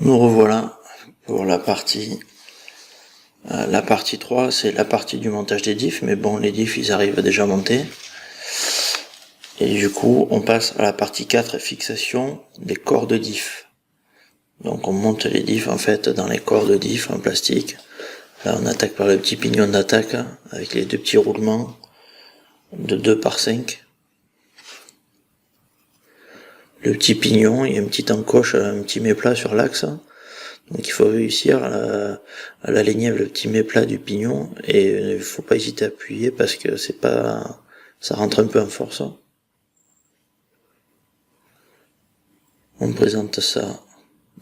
Nous revoilà pour la partie 3, c'est la partie du montage des diffs, mais bon, les diffs ils arrivent déjà montés. Et du coup, on passe à la partie 4, fixation des corps de diff. Donc on monte les diffs en fait dans les corps de diff en plastique. Là on attaque par le petit pignon d'attaque avec les deux petits roulements de 2 par 5. Le petit pignon, il y a une petite encoche, un petit méplat sur l'axe. Donc il faut réussir à l'aligner avec le petit méplat du pignon et il faut pas hésiter à appuyer parce que ça rentre un peu en force. On présente ça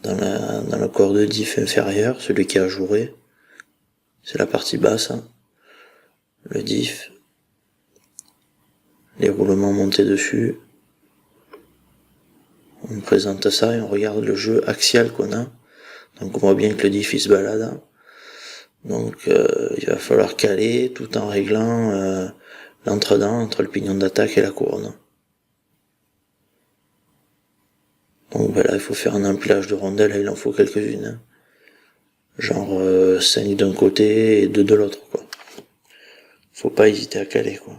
dans le corps de diff inférieur, celui qui est ajouré. C'est la partie basse. Le diff. Les roulements montés dessus. On présente ça et on regarde le jeu axial qu'on a. Donc on voit bien que le diff il se balade. Donc il va falloir caler tout en réglant l'entredent entre le pignon d'attaque et la couronne. Donc là il faut faire un empilage de rondelles, il en faut quelques-unes. Genre 5 d'un côté et 2 de l'autre, quoi. Faut pas hésiter à caler, quoi.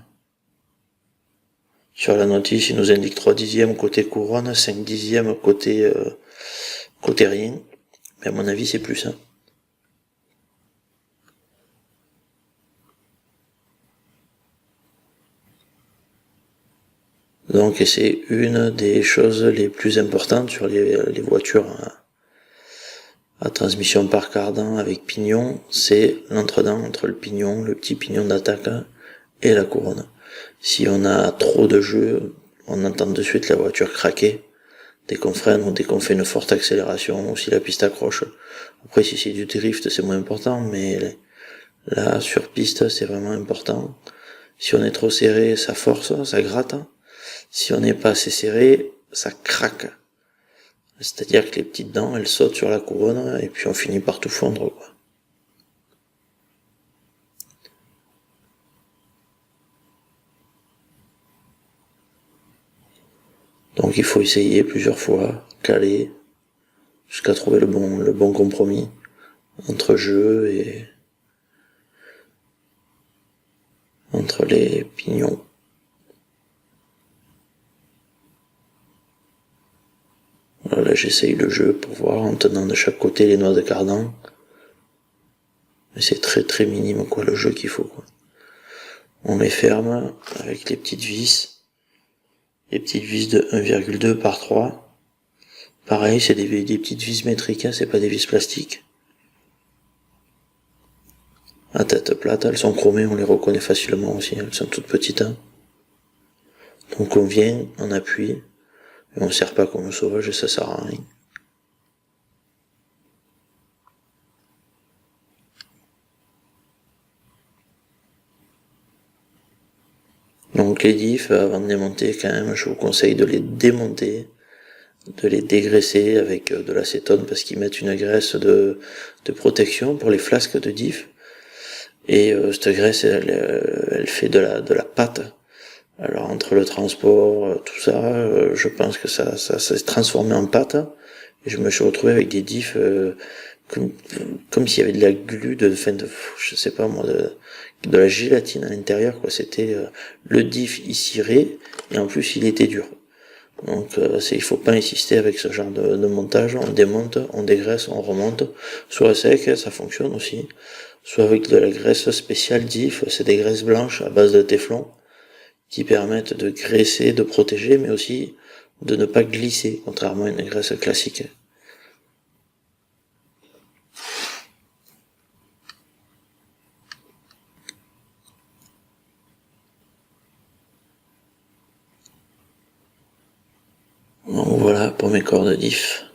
Sur la notice, il nous indique 3 dixièmes côté couronne, 5 dixièmes côté rien. Mais à mon avis, c'est plus ça. Donc, c'est une des choses les plus importantes sur les voitures à transmission par cardan avec pignon, c'est l'entredent entre le pignon, le petit pignon d'attaque et la couronne. Si on a trop de jeu, on entend de suite la voiture craquer dès qu'on freine ou dès qu'on fait une forte accélération ou si la piste accroche. Après, si c'est du drift, c'est moins important, mais là, sur piste, c'est vraiment important. Si on est trop serré, ça force, ça gratte. Si on n'est pas assez serré, ça craque. C'est-à-dire que les petites dents, elles sautent sur la couronne et puis on finit par tout fondre, quoi. Donc il faut essayer plusieurs fois, caler, jusqu'à trouver le bon compromis entre jeu et entre les pignons. Voilà, là j'essaye le jeu pour voir en tenant de chaque côté les noix de cardan. Mais c'est très très minime, quoi, le jeu qu'il faut, quoi. On les ferme avec les petites vis de 1,2 par 3. Pareil, c'est des petites vis métriques, hein, c'est pas des vis plastiques. À tête plate, elles sont chromées, on les reconnaît facilement aussi, elles sont toutes petites. Hein. Donc on vient, on appuie, et on serre pas comme un sauvage et ça sert à rien. Donc les diffs, avant de les monter, quand même, je vous conseille de les démonter, de les dégraisser avec de l'acétone parce qu'ils mettent une graisse de protection pour les flasques de diff. Et cette graisse, elle fait de la pâte. Alors entre le transport, tout ça, je pense que ça s'est transformé en pâte. Et je me suis retrouvé avec des diffs comme s'il y avait de la glu, je sais pas moi, de la gélatine à l'intérieur, quoi. C'était le diff il cirait et en plus il était dur. Donc il faut pas insister avec ce genre de montage, on démonte, on dégraisse, on remonte, soit sec, ça fonctionne aussi, soit avec de la graisse spéciale diff, c'est des graisses blanches à base de téflon, qui permettent de graisser, de protéger, mais aussi de ne pas glisser, contrairement à une graisse classique. Bon, voilà pour mes corps de diff.